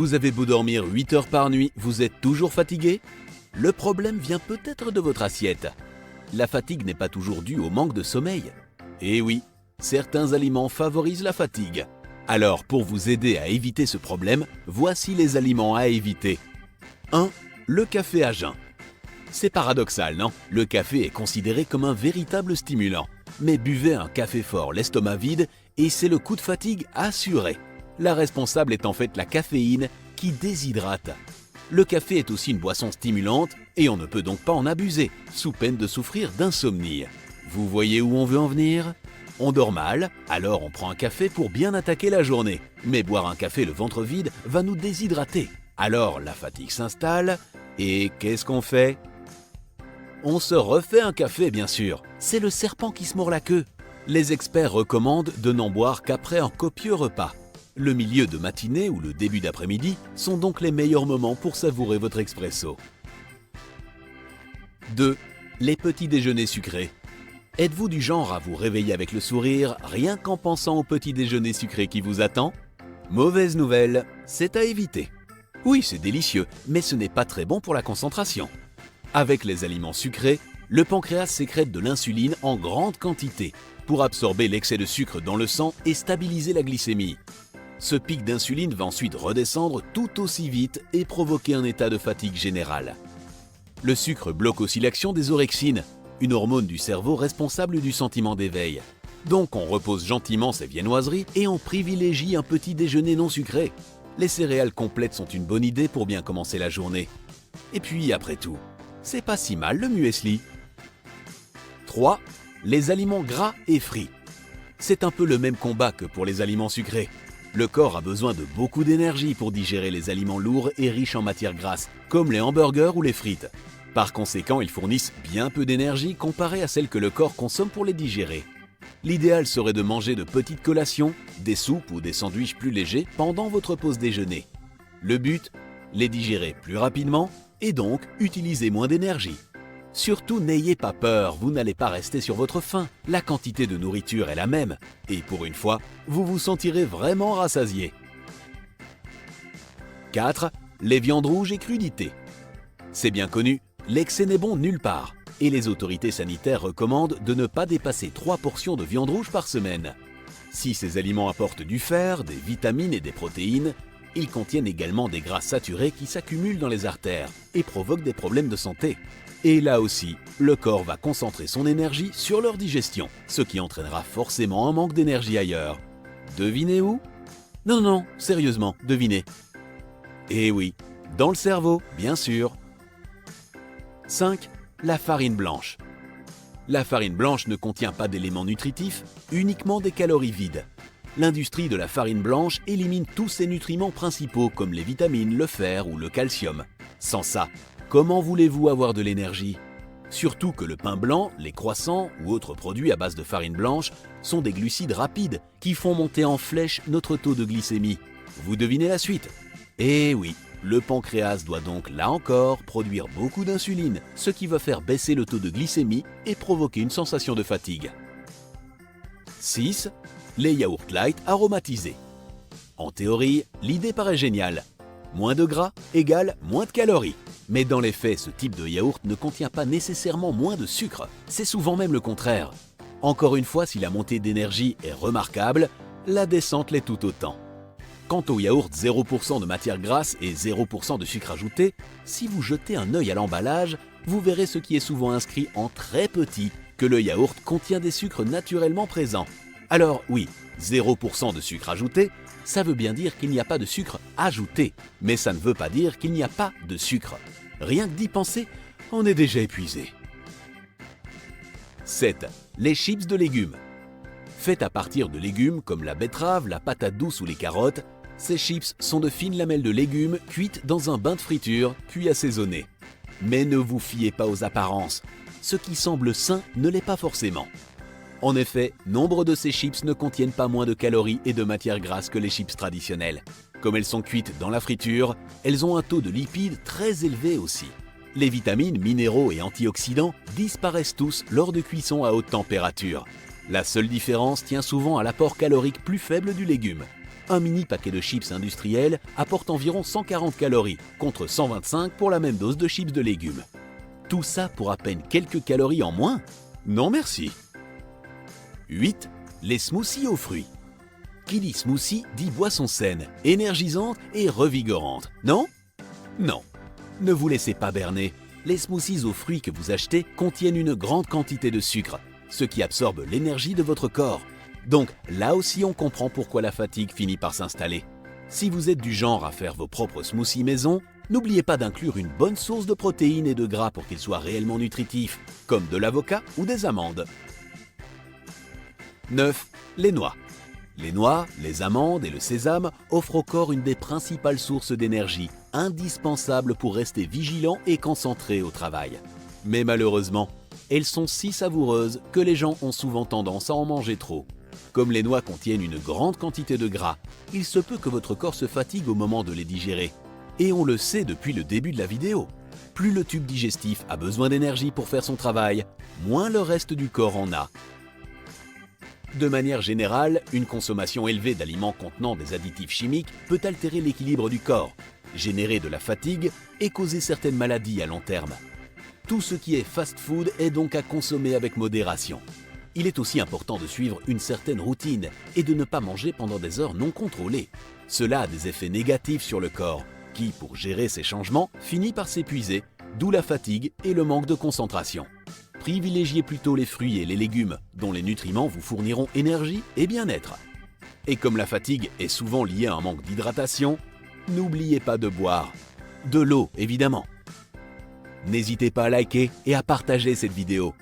Vous avez beau dormir 8 heures par nuit, vous êtes toujours fatigué? Le problème vient peut-être de votre assiette. La fatigue n'est pas toujours due au manque de sommeil. Eh oui, certains aliments favorisent la fatigue. Alors, pour vous aider à éviter ce problème, voici les aliments à éviter. 1. Le café à jeun. C'est paradoxal, non? Le café est considéré comme un véritable stimulant. Mais buvez un café fort l'estomac vide et c'est le coup de fatigue assuré. La responsable est en fait la caféine qui déshydrate. Le café est aussi une boisson stimulante et on ne peut donc pas en abuser, sous peine de souffrir d'insomnie. Vous voyez où on veut en venir? On dort mal, alors on prend un café pour bien attaquer la journée. Mais boire un café le ventre vide va nous déshydrater. Alors la fatigue s'installe et qu'est-ce qu'on fait? On se refait un café bien sûr. C'est le serpent qui se mord la queue. Les experts recommandent de n'en boire qu'après un copieux repas. Le milieu de matinée ou le début d'après-midi sont donc les meilleurs moments pour savourer votre expresso. 2. Les petits déjeuners sucrés. Êtes-vous du genre à vous réveiller avec le sourire rien qu'en pensant au petit déjeuner sucré qui vous attend? Mauvaise nouvelle, c'est à éviter. Oui, c'est délicieux, mais ce n'est pas très bon pour la concentration. Avec les aliments sucrés, le pancréas sécrète de l'insuline en grande quantité pour absorber l'excès de sucre dans le sang et stabiliser la glycémie. Ce pic d'insuline va ensuite redescendre tout aussi vite et provoquer un état de fatigue générale. Le sucre bloque aussi l'action des orexines, une hormone du cerveau responsable du sentiment d'éveil. Donc on repose gentiment ses viennoiseries et on privilégie un petit déjeuner non sucré. Les céréales complètes sont une bonne idée pour bien commencer la journée. Et puis après tout, c'est pas si mal le muesli. 3. Les aliments gras et frits. C'est un peu le même combat que pour les aliments sucrés. Le corps a besoin de beaucoup d'énergie pour digérer les aliments lourds et riches en matières grasses, comme les hamburgers ou les frites. Par conséquent, ils fournissent bien peu d'énergie comparée à celle que le corps consomme pour les digérer. L'idéal serait de manger de petites collations, des soupes ou des sandwichs plus légers pendant votre pause déjeuner. Le but, les digérer plus rapidement et donc utiliser moins d'énergie. Surtout n'ayez pas peur, vous n'allez pas rester sur votre faim. La quantité de nourriture est la même et pour une fois, vous vous sentirez vraiment rassasié. 4. Les viandes rouges et crudités. C'est bien connu, l'excès n'est bon nulle part et les autorités sanitaires recommandent de ne pas dépasser 3 portions de viande rouge par semaine. Si ces aliments apportent du fer, des vitamines et des protéines, ils contiennent également des gras saturés qui s'accumulent dans les artères et provoquent des problèmes de santé. Et là aussi, le corps va concentrer son énergie sur leur digestion, ce qui entraînera forcément un manque d'énergie ailleurs. Devinez où? Non, sérieusement, devinez. Eh oui, dans le cerveau, bien sûr. 5. La farine blanche. La farine blanche ne contient pas d'éléments nutritifs, uniquement des calories vides. L'industrie de la farine blanche élimine tous ses nutriments principaux comme les vitamines, le fer ou le calcium. Sans ça, comment voulez-vous avoir de l'énergie? Surtout que le pain blanc, les croissants ou autres produits à base de farine blanche sont des glucides rapides qui font monter en flèche notre taux de glycémie. Vous devinez la suite? Eh oui, le pancréas doit donc là encore produire beaucoup d'insuline, ce qui va faire baisser le taux de glycémie et provoquer une sensation de fatigue. 6. Les yaourts light aromatisés. En théorie, l'idée paraît géniale. Moins de gras égale moins de calories. Mais dans les faits, ce type de yaourt ne contient pas nécessairement moins de sucre. C'est souvent même le contraire. Encore une fois, si la montée d'énergie est remarquable, la descente l'est tout autant. Quant au yaourt 0% de matière grasse et 0% de sucre ajouté, si vous jetez un œil à l'emballage, vous verrez ce qui est souvent inscrit en très petit, que le yaourt contient des sucres naturellement présents. Alors oui, 0% de sucre ajouté, ça veut bien dire qu'il n'y a pas de sucre ajouté, mais ça ne veut pas dire qu'il n'y a pas de sucre. Rien que d'y penser, on est déjà épuisé. 7. Les chips de légumes. Faites à partir de légumes comme la betterave, la patate douce ou les carottes, ces chips sont de fines lamelles de légumes cuites dans un bain de friture, puis assaisonnées. Mais ne vous fiez pas aux apparences, ce qui semble sain ne l'est pas forcément. En effet, nombre de ces chips ne contiennent pas moins de calories et de matières grasses que les chips traditionnelles. Comme elles sont cuites dans la friture, elles ont un taux de lipides très élevé aussi. Les vitamines, minéraux et antioxydants disparaissent tous lors de cuisson à haute température. La seule différence tient souvent à l'apport calorique plus faible du légume. Un mini paquet de chips industriels apporte environ 140 calories, contre 125 pour la même dose de chips de légumes. Tout ça pour à peine quelques calories en moins? Non merci. 8. Les smoothies aux fruits. Qui dit smoothie dit boisson saine, énergisante et revigorante, non? Non. Ne vous laissez pas berner. Les smoothies aux fruits que vous achetez contiennent une grande quantité de sucre, ce qui absorbe l'énergie de votre corps. Donc là aussi on comprend pourquoi la fatigue finit par s'installer. Si vous êtes du genre à faire vos propres smoothies maison, n'oubliez pas d'inclure une bonne source de protéines et de gras pour qu'ils soient réellement nutritifs, comme de l'avocat ou des amandes. 9. Les noix. Les noix, les amandes et le sésame offrent au corps une des principales sources d'énergie, indispensables pour rester vigilant et concentré au travail. Mais malheureusement, elles sont si savoureuses que les gens ont souvent tendance à en manger trop. Comme les noix contiennent une grande quantité de gras, il se peut que votre corps se fatigue au moment de les digérer. Et on le sait depuis le début de la vidéo. Plus le tube digestif a besoin d'énergie pour faire son travail, moins le reste du corps en a. De manière générale, une consommation élevée d'aliments contenant des additifs chimiques peut altérer l'équilibre du corps, générer de la fatigue et causer certaines maladies à long terme. Tout ce qui est fast-food est donc à consommer avec modération. Il est aussi important de suivre une certaine routine et de ne pas manger pendant des heures non contrôlées. Cela a des effets négatifs sur le corps, qui, pour gérer ces changements, finit par s'épuiser, d'où la fatigue et le manque de concentration. Privilégiez plutôt les fruits et les légumes, dont les nutriments vous fourniront énergie et bien-être. Et comme la fatigue est souvent liée à un manque d'hydratation, n'oubliez pas de boire. De l'eau, évidemment. N'hésitez pas à liker et à partager cette vidéo.